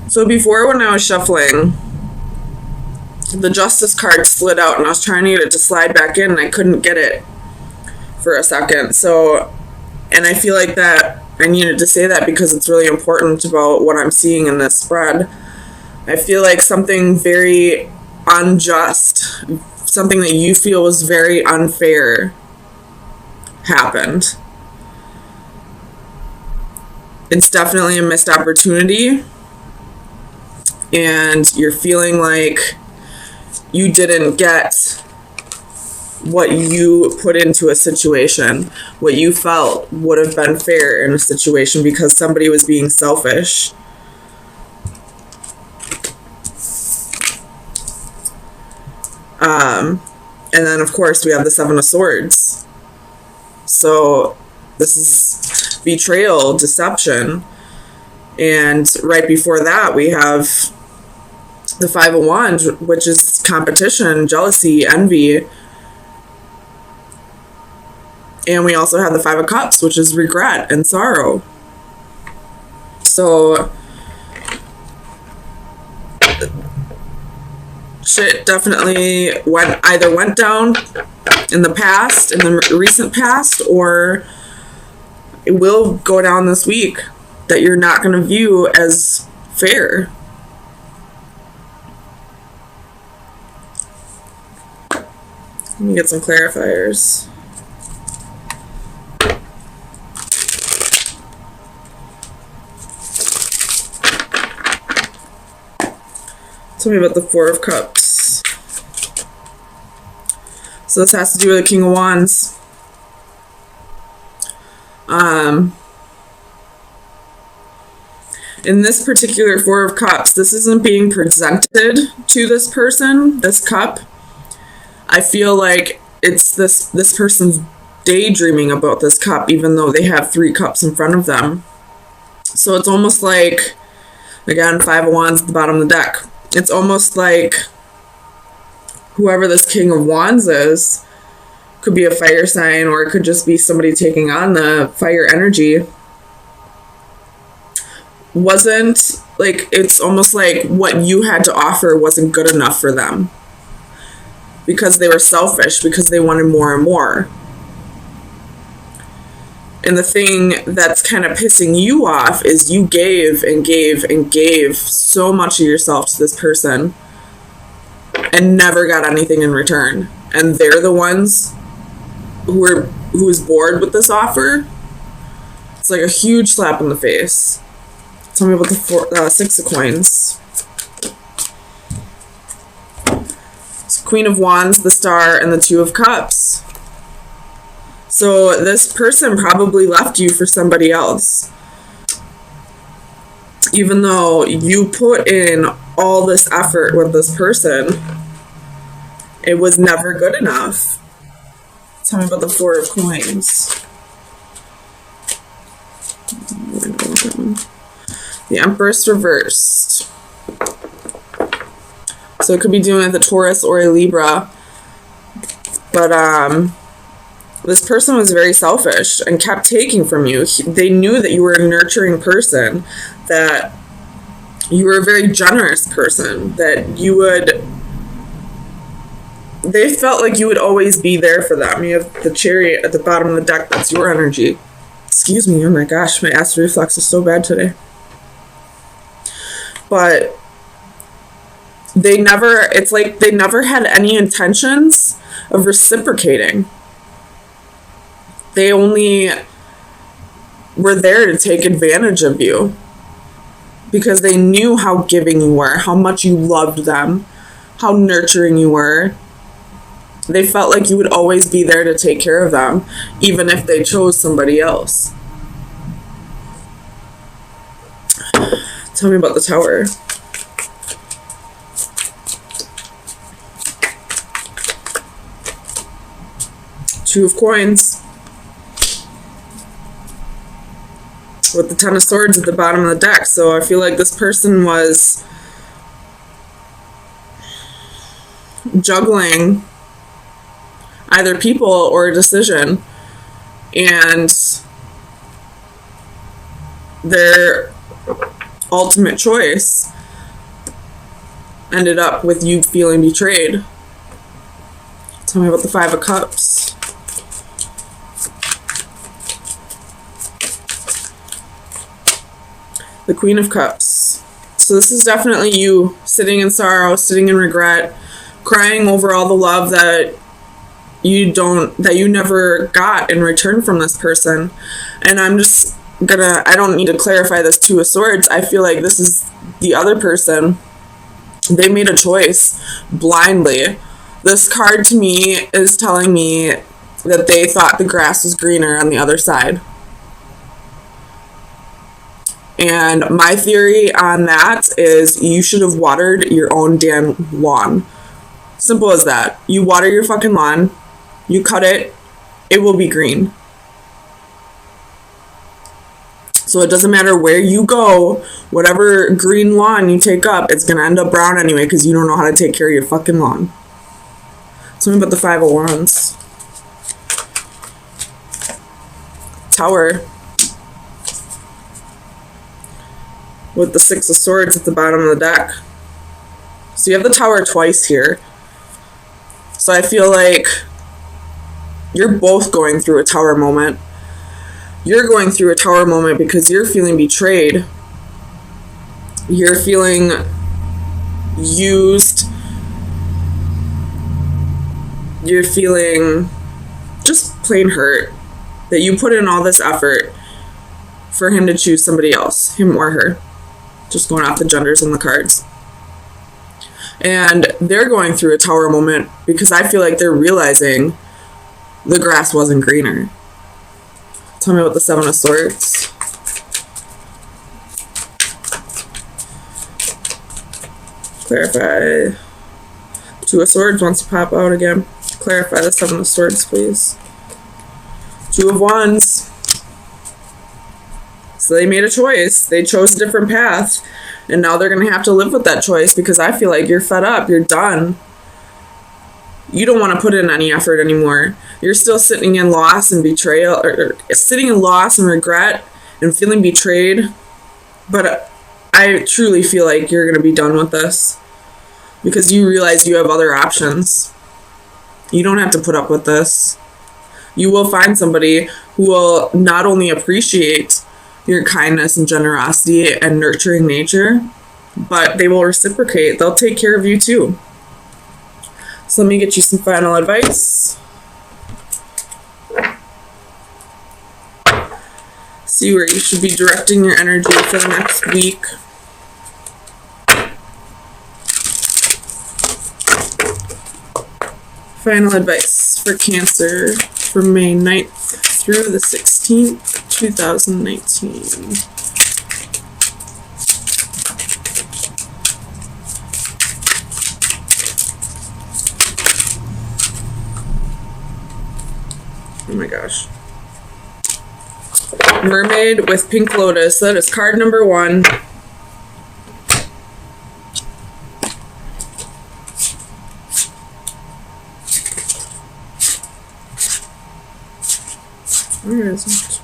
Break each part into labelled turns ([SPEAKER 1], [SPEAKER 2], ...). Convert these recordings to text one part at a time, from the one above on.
[SPEAKER 1] So before, when I was shuffling, the Justice card slid out and I was trying to get it to slide back in and I couldn't get it for a second. So, and I feel like that I needed to say that because it's really important about what I'm seeing in this spread. I feel like something very unjust, something that you feel was very unfair happened. It's definitely a missed opportunity, and you're feeling like you didn't get what you put into a situation, what you felt would have been fair in a situation because somebody was being selfish. And then, of course, we have the Seven of Swords. So this is betrayal, deception. And right before that, we have the Five of Wands, which is competition, jealousy, envy. And we also have the Five of Cups, which is regret and sorrow. So shit definitely either went down in the past, in the recent past, or it will go down this week that you're not going to view as fair. Let me get some clarifiers. Tell me about the Four of Cups. So this has to do with the King of Wands. In this particular Four of Cups, this isn't being presented to this person, this cup. I feel like it's this person's daydreaming about this cup, even though they have 3 cups in front of them. So it's almost like, again, Five of Wands at the bottom of the deck. It's almost like whoever this King of Wands is could be a fire sign, or it could just be somebody taking on the fire energy. Wasn't like, it's almost like what you had to offer wasn't good enough for them because they were selfish, because they wanted more and more. And the thing that's kind of pissing you off is you gave and gave and gave so much of yourself to this person and never got anything in return. And they're the ones who's bored with this offer. It's like a huge slap in the face. Tell me about the Six of Coins. It's Queen of Wands, the Star, and the Two of Cups. So this person probably left you for somebody else. Even though you put in all this effort with this person, it was never good enough. Tell me about the Four of Coins. The Empress reversed. So it could be doing with a Taurus or a Libra. But this person was very selfish and kept taking from you. They knew that you were a nurturing person, that you were a very generous person, that you would... They felt like you would always be there for them. You have the Chariot at the bottom of the deck. That's your energy. Excuse me. Oh my gosh, my acid reflux is so bad today. But it's like they never had any intentions of reciprocating. They only were there to take advantage of you because they knew how giving you were, how much you loved them, how nurturing you were. They felt like you would always be there to take care of them, even if they chose somebody else. Tell me about the Tower. Two of Coins. With the Ten of Swords at the bottom of the deck. So I feel like this person was juggling either people or a decision, and their ultimate choice ended up with you feeling betrayed. Tell me about the Five of Cups. The Queen of Cups. So this is definitely you sitting in sorrow, sitting in regret, crying over all the love that you never got in return from this person. And I'm just gonna, I don't need to clarify this Two of Swords. I feel like this is the other person. They made a choice blindly. This card to me is telling me that they thought the grass was greener on the other side. And my theory on that is you should have watered your own damn lawn. Simple as that. You water your fucking lawn, you cut it, it will be green. So it doesn't matter where you go, whatever green lawn you take up, it's going to end up brown anyway because you don't know how to take care of your fucking lawn. Tell me about the Five of Wands. Tower. With the Six of Swords at the bottom of the deck. So you have the Tower twice here. So I feel like you're both going through a Tower moment. You're going through a Tower moment because you're feeling betrayed. You're feeling used. You're feeling just plain hurt that you put in all this effort for him to choose somebody else, him or her. Just going off the genders in the cards. And they're going through a Tower moment because I feel like they're realizing the grass wasn't greener. Tell me about the Seven of Swords. Clarify. Two of Swords wants to pop out again. Clarify the Seven of Swords, please. Two of Wands. So they made a choice. They chose a different path. And now they're going to have to live with that choice because I feel like you're fed up. You're done. You don't want to put in any effort anymore. You're still sitting in loss and betrayal, or sitting in loss and regret and feeling betrayed. But I truly feel like you're going to be done with this because you realize you have other options. You don't have to put up with this. You will find somebody who will not only appreciate your kindness and generosity and nurturing nature, but they will reciprocate. They'll take care of you too. So let me get you some final advice. See where you should be directing your energy for the next week. Final advice for Cancer from May 9th through the 16th, 2019. Oh my gosh. Mermaid with Pink Lotus. That is card number 1. Where is it?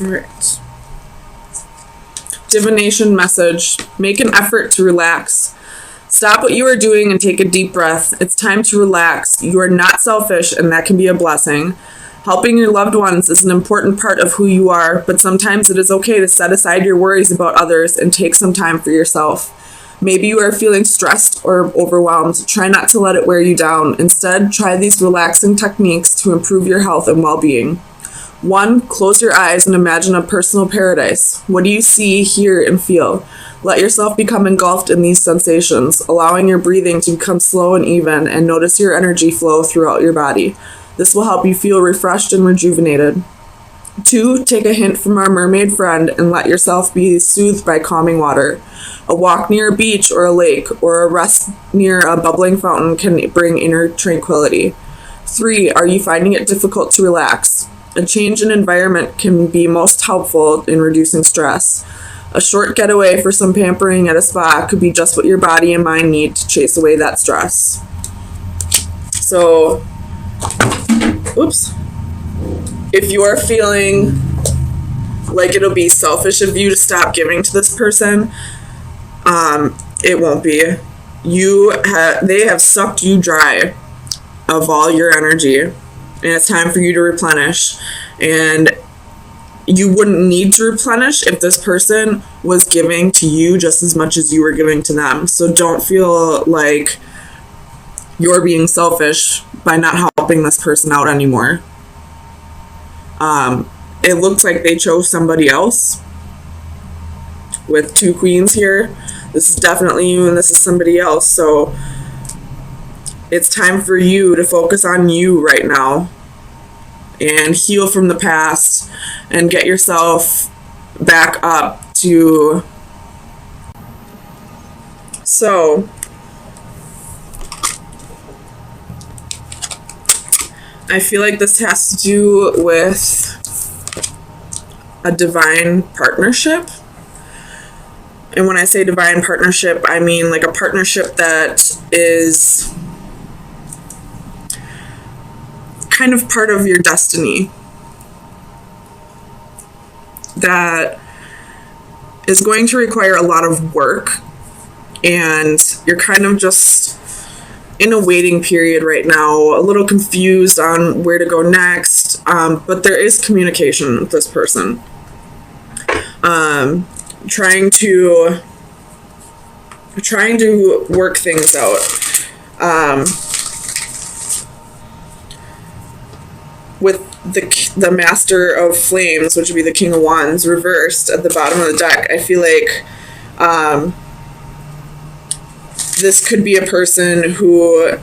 [SPEAKER 1] Alright. Divination message. Make an effort to relax. Stop what you are doing and take a deep breath. It's time to relax. You are not selfish, and that can be a blessing. Helping your loved ones is an important part of who you are, but sometimes it is okay to set aside your worries about others and take some time for yourself. Maybe you are feeling stressed or overwhelmed. Try not to let it wear you down. Instead, try these relaxing techniques to improve your health and well-being. 1. Close your eyes and imagine a personal paradise. What do you see, hear, and feel? Let yourself become engulfed in these sensations, allowing your breathing to become slow and even, and notice your energy flow throughout your body. This will help you feel refreshed and rejuvenated. 2. Take a hint from our mermaid friend and let yourself be soothed by calming water. A walk near a beach or a lake, or a rest near a bubbling fountain can bring inner tranquility. 3. Are you finding it difficult to relax? A change in environment can be most helpful in reducing stress. A short getaway for some pampering at a spa could be just what your body and mind need to chase away that stress. So, oops. If you are feeling like it'll be selfish of you to stop giving to this person, it won't be. they have sucked you dry of all your energy, and it's time for you to replenish. And you wouldn't need to replenish if this person was giving to you just as much as you were giving to them. So don't feel like you're being selfish by not helping this person out anymore. It looks like they chose somebody else with 2 queens here. This is definitely you and this is somebody else. So it's time for you to focus on you right now and heal from the past and get yourself back up to. So I feel like this has to do with a divine partnership. And when I say divine partnership, I mean like a partnership that is kind of part of your destiny, that is going to require a lot of work, and you're kind of just in a waiting period right now, a little confused on where to go next, but there is communication with this person, trying to work things out. With the Master of Flames, which would be the King of Wands, reversed at the bottom of the deck, I feel like this could be a person who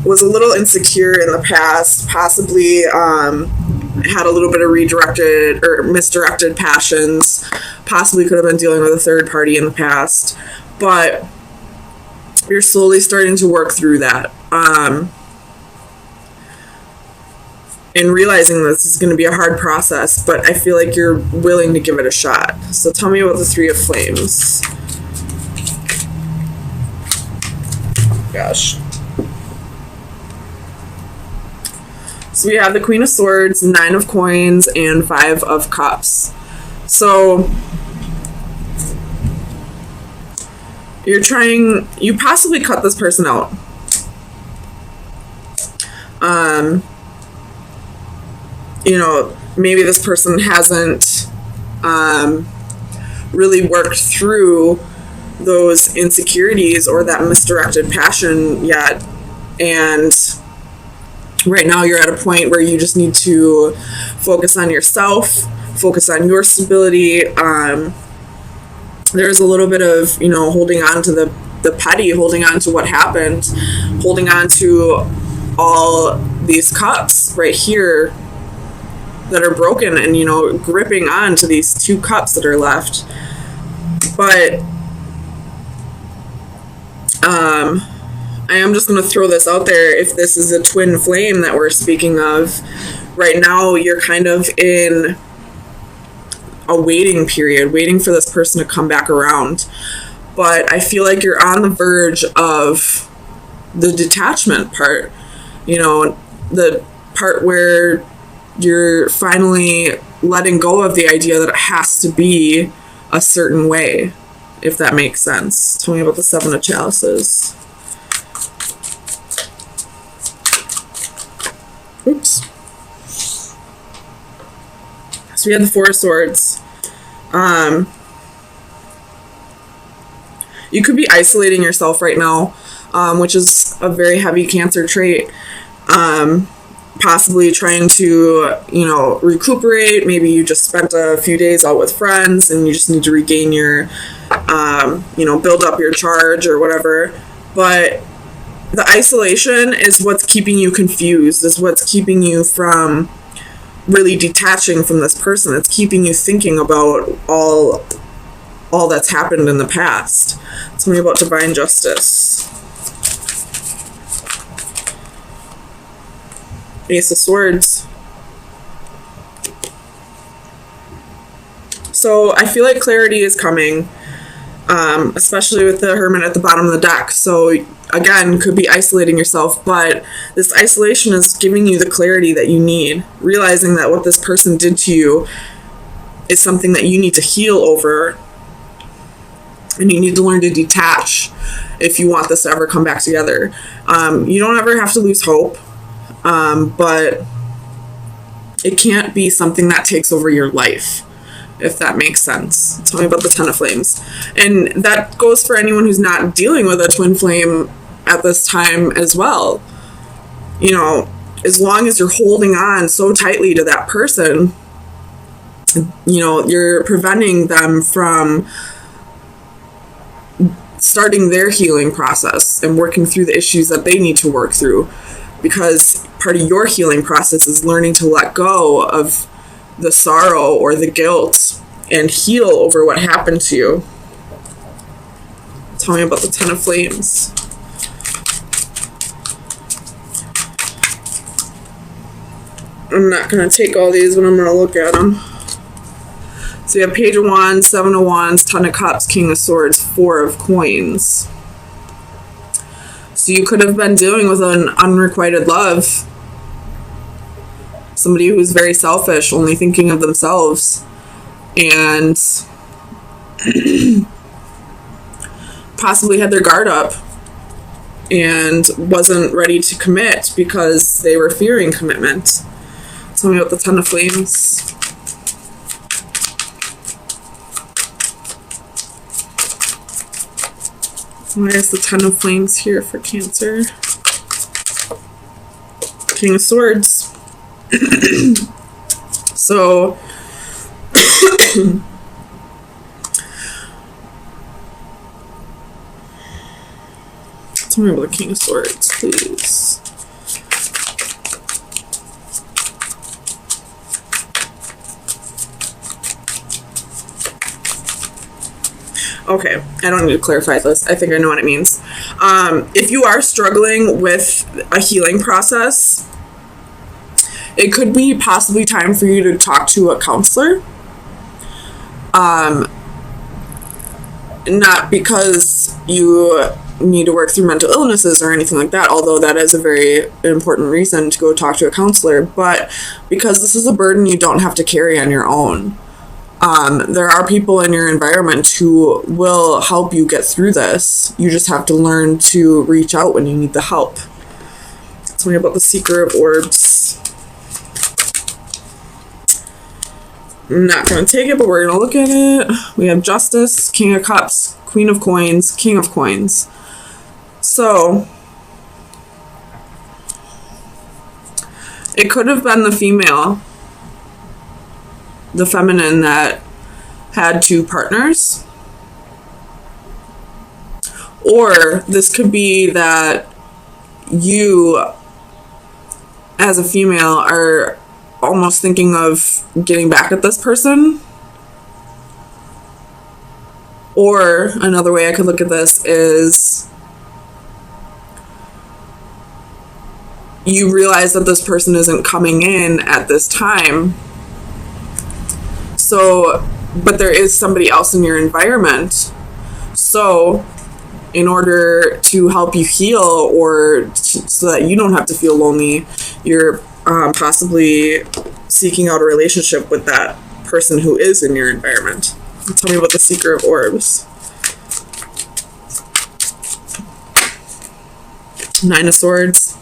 [SPEAKER 1] was a little insecure in the past, possibly had a little bit of redirected or misdirected passions, possibly could have been dealing with a third party in the past, but you're slowly starting to work through that. And realizing this is going to be a hard process, but I feel like you're willing to give it a shot. So tell me about the Three of Flames. Gosh. So we have the Queen of Swords, 9 of Coins, and 5 of Cups. So you possibly cut this person out. You know, maybe this person hasn't really worked through those insecurities or that misdirected passion yet, and right now you're at a point where you just need to focus on yourself, focus on your stability. There's a little bit of, you know, holding on to the petty, holding on to what happened, holding on to all these cups right here that are broken, and, you know, gripping on to these 2 cups that are left. But I am just going to throw this out there. If this is a twin flame that we're speaking of, right now you're kind of in a waiting period, waiting for this person to come back around. But I feel like you're on the verge of the detachment part, you know, the part where you're finally letting go of the idea that it has to be a certain way, if that makes sense. Tell me about the 7 of Chalices. Oops. So we have the 4 of Swords. You could be isolating yourself right now, which is a very heavy Cancer trait. Possibly trying to, you know, recuperate. Maybe you just spent a few days out with friends and you just need to regain your, you know, build up your charge or whatever. But the isolation is what's keeping you confused, is what's keeping you from really detaching from this person. It's keeping you thinking about all that's happened in the past. Tell me about Divine Justice. Ace of Swords. So I feel like clarity is coming, especially with the Hermit at the bottom of the deck. So again, could be isolating yourself, but this isolation is giving you the clarity that you need, realizing that what this person did to you is something that you need to heal over. And you need to learn to detach if you want this to ever come back together. You don't ever have to lose hope, but it can't be something that takes over your life, if that makes sense. Tell me about the Ten of Flames. And that goes for anyone who's not dealing with a twin flame at this time as well. You know, as long as you're holding on so tightly to that person, you know, you're preventing them from starting their healing process and working through the issues that they need to work through. Because part of your healing process is learning to let go of the sorrow or the guilt and heal over what happened to you. Tell me about the Ten of Flames. I'm not going to take all these, but I'm going to look at them. So you have Page of Wands, Seven of Wands, Ten of Cups, King of Swords, Four of Coins. So you could have been dealing with an unrequited love. Somebody who's very selfish, only thinking of themselves. And possibly had their guard up and wasn't ready to commit because they were fearing commitment. Tell me about the Ten of Flames. Why is the Ten of Flames here for Cancer? King of Swords. So, tell me about the King of Swords, please. Okay, I don't need to clarify this. I think I know what it means. If you are struggling with a healing process, it could be possibly time for you to talk to a counselor. Not because you need to work through mental illnesses or anything like that, although that is a very important reason to go talk to a counselor, but because this is a burden you don't have to carry on your own. There are people in your environment who will help you get through this. You just have to learn to reach out when you need the help. Tell me about the Seeker of Orbs. I'm not going to take it, but we're going to look at it. We have Justice, King of Cups, Queen of Coins, King of Coins. So, it could have been the female, the feminine, that had two partners. Or this could be that you, as a female, are almost thinking of getting back at this person. Or another way I could look at this is you realize that this person isn't coming in at this time. So, but there is somebody else in your environment. So, in order to help you heal or so that you don't have to feel lonely, you're possibly seeking out a relationship with that person who is in your environment. Tell me about the Seeker of Orbs. Nine of Swords.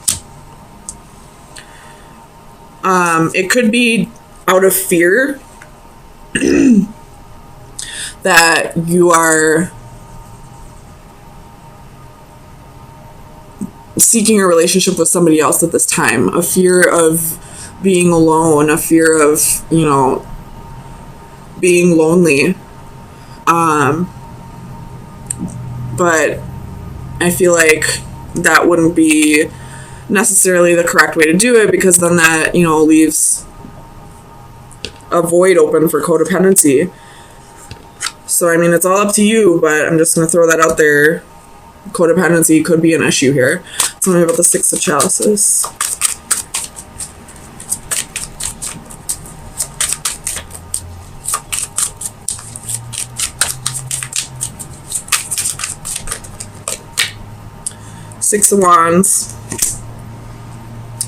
[SPEAKER 1] It could be out of fear that you are seeking a relationship with somebody else at this time. A fear of being alone, a fear of, you know, being lonely. But I feel like that wouldn't be necessarily the correct way to do it, because then that, you know, leaves a void open for codependency. So, I mean, it's all up to you, but I'm just going to throw that out there. Codependency could be an issue here. Tell me about the Six of Chalices. Six of Wands.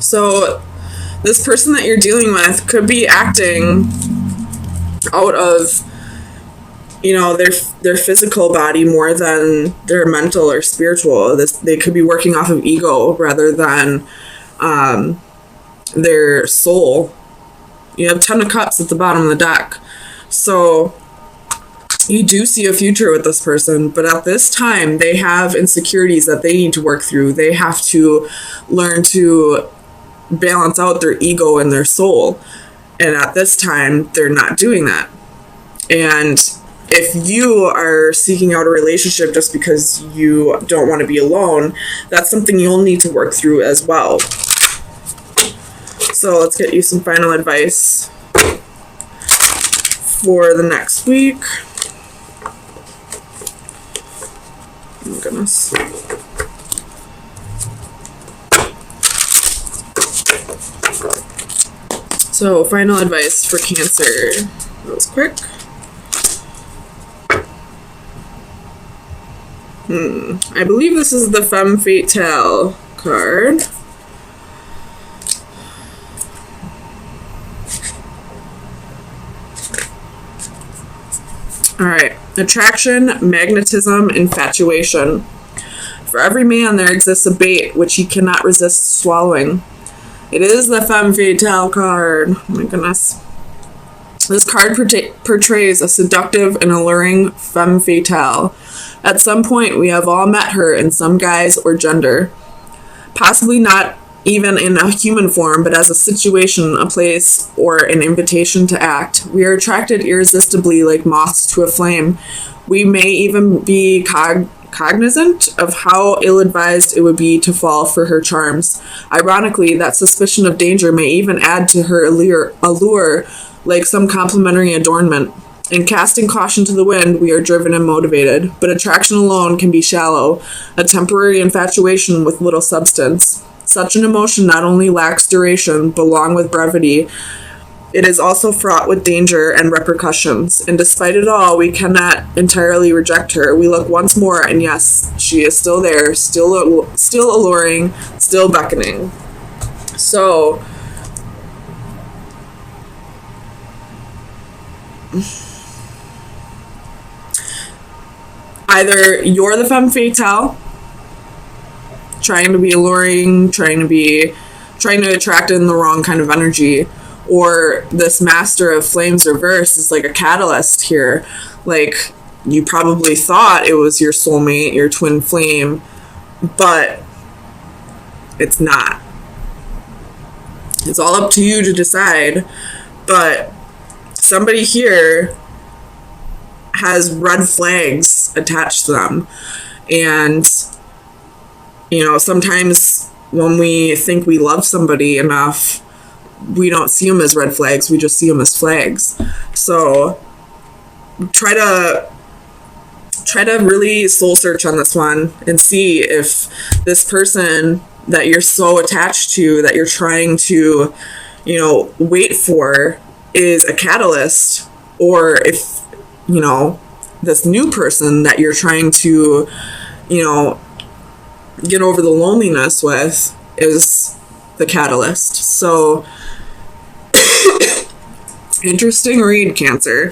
[SPEAKER 1] So this person that you're dealing with could be acting out of, their physical body more than their mental or spiritual. They could be working off of ego rather than their soul. You have 10 of Cups at the bottom of the deck. So you do see a future with this person, but at this time they have insecurities that they need to work through. They have to learn to balance out their ego and their soul. And at this time, they're not doing that. And if you are seeking out a relationship just because you don't want to be alone, that's something you'll need to work through as well. So let's get you some final advice for the next week. Oh my goodness. So, final advice for Cancer. That was quick. I believe this is the Femme Fatale card. Alright. Attraction, magnetism, infatuation. For every man there exists a bait which he cannot resist swallowing. It is the Femme Fatale card. Oh my goodness. This card portrays a seductive and alluring femme fatale. At some point, we have all met her in some guise or gender. Possibly not even in a human form, but as a situation, a place, or an invitation to act. We are attracted irresistibly like moths to a flame. We may even be cognizant of how ill-advised it would be to fall for her charms. Ironically, that suspicion of danger may even add to her allure like some complimentary adornment. In casting caution to the wind, we are driven and motivated, but attraction alone can be shallow, a temporary infatuation with little substance. Such an emotion not only lacks duration, but along with brevity, it is also fraught with danger and repercussions, and despite it all, we cannot entirely reject her. We look once more, and yes, she is still there, still alluring, still beckoning. So, either you're the femme fatale, trying to be alluring, trying to attract in the wrong kind of energy, or this Master of Flames reverse is like a catalyst here. Like, you probably thought it was your soulmate, your twin flame, but it's not. It's all up to you to decide, but somebody here has red flags attached to them. And, sometimes when we think we love somebody enough, we don't see them as red flags, we just see them as flags. So try to really soul search on this one and see if this person that you're so attached to, that you're trying to, wait for, is a catalyst, or if, this new person that you're trying to, get over the loneliness with is the catalyst. So, interesting read, Cancer.